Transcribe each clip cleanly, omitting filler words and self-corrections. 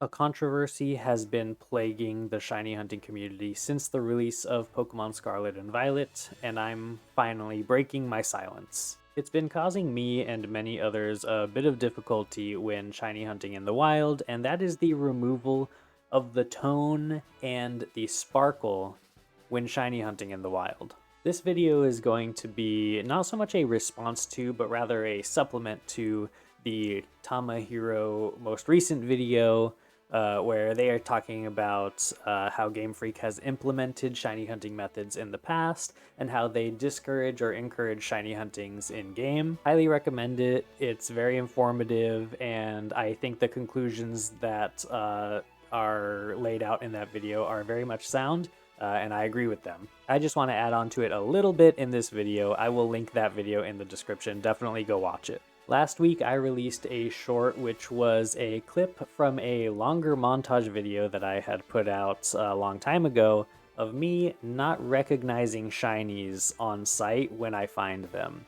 A controversy has been plaguing the shiny hunting community since the release of Pokemon Scarlet and Violet, and I'm finally breaking my silence. It's been causing me and many others a bit of difficulty when shiny hunting in the wild, and that is the removal of the tone and the sparkle when shiny hunting in the wild. This video is going to be not so much a response to, but rather a supplement to the Tamahiro most recent video where they are talking about how Game Freak has implemented shiny hunting methods in the past and how they discourage or encourage shiny huntings in game. Highly recommend it. It's very informative, and I think the conclusions that are laid out in that video are very much sound. And I agree with them. I just want to add on to it a little bit in this video. I will link that video in the description. Definitely go watch it. Last week, I released a short, which was a clip from a longer montage video that I had put out a long time ago of me not recognizing shinies on site when I find them.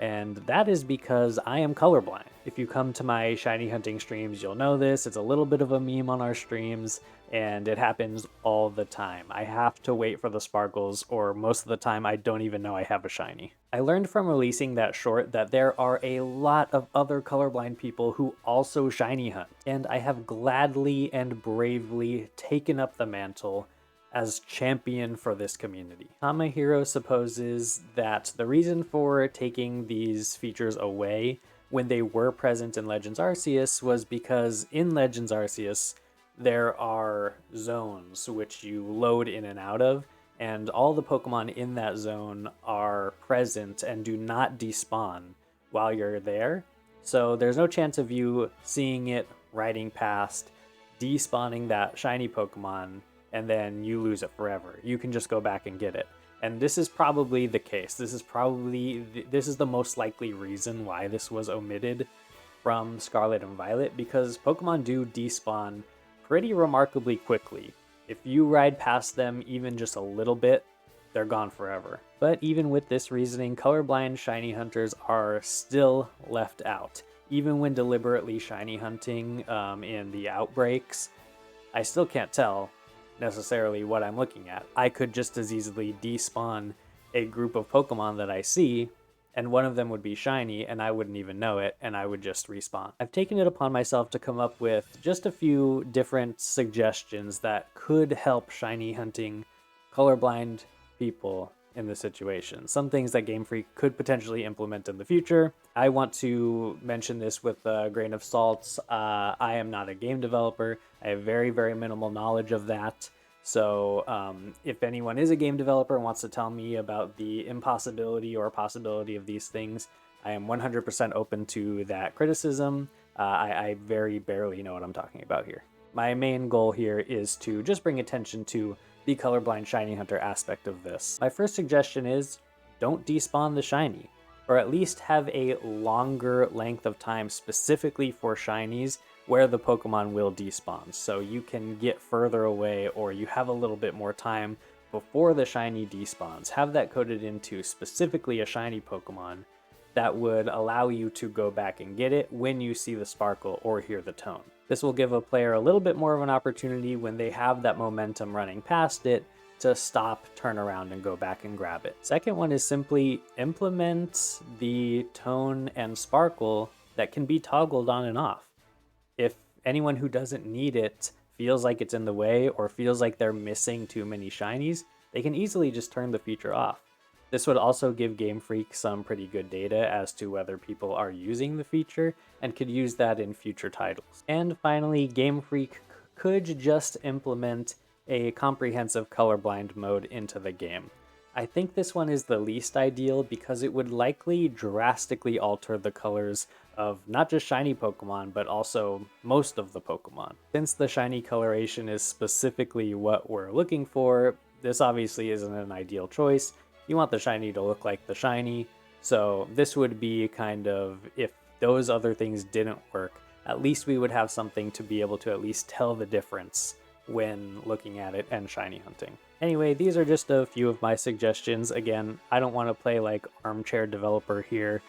And that is because I am colorblind. If you come to my shiny hunting streams, you'll know this. It's a little bit of a meme on our streams, and it happens all the time. I have to wait for the sparkles, or most of the time I don't even know I have a shiny. I learned from releasing that short that there are a lot of other colorblind people who also shiny hunt, and I have gladly and bravely taken up the mantle as champion for this community. Tamahiro supposes that the reason for taking these features away when they were present in Legends Arceus was because in Legends Arceus there are zones which you load in and out of, and all the Pokemon in that zone are present and do not despawn while you're there. So there's no chance of you seeing it, riding past, despawning that shiny Pokemon, and then you lose it forever. You can just go back and get it. And this is probably the case. This is the most likely reason why this was omitted from Scarlet and Violet, because Pokemon do despawn pretty remarkably quickly. If you ride past them even just a little bit, they're gone forever. But even with this reasoning, colorblind shiny hunters are still left out. Even when deliberately shiny hunting in the outbreaks, I still can't tell necessarily what I'm looking at. I could just as easily despawn a group of Pokemon that I see, and one of them would be shiny, and I wouldn't even know it, and I would just respawn. I've taken it upon myself to come up with just a few different suggestions that could help shiny hunting colorblind people in this situation. Some things that Game Freak could potentially implement in the future. I want to mention this with a grain of salt. I am not a game developer. I have very, very minimal knowledge of that. So if anyone is a game developer and wants to tell me about the impossibility or possibility of these things, I am 100% open to that criticism. I very barely know what I'm talking about here. My main goal here is to just bring attention to the colorblind shiny hunter aspect of this. My first suggestion is don't despawn the shiny, or at least have a longer length of time specifically for shinies where the Pokemon will despawn, so you can get further away or you have a little bit more time before the shiny despawns. Have that coded into specifically a shiny Pokemon that would allow you to go back and get it when you see the sparkle or hear the tone. This will give a player a little bit more of an opportunity when they have that momentum running past it to stop, turn around, and go back and grab it. Second one is simply implement the tone and sparkle that can be toggled on and off. If anyone who doesn't need it feels like it's in the way or feels like they're missing too many shinies, they can easily just turn the feature off. This would also give Game Freak some pretty good data as to whether people are using the feature and could use that in future titles. And finally, Game Freak could just implement a comprehensive colorblind mode into the game. I think this one is the least ideal because it would likely drastically alter the colors of not just shiny Pokemon, but also most of the Pokemon. Since the shiny coloration is specifically what we're looking for, this obviously isn't an ideal choice. You want the shiny to look like the shiny, so this would be kind of, if those other things didn't work, at least we would have something to be able to at least tell the difference when looking at it and shiny hunting. Anyway, these are just a few of my suggestions. Again, I don't want to play like armchair developer here.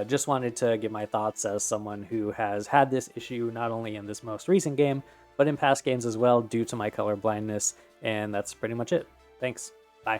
Just wanted to give my thoughts as someone who has had this issue not only in this most recent game, but in past games as well due to my color blindness, and that's pretty much it. Thanks. Bye.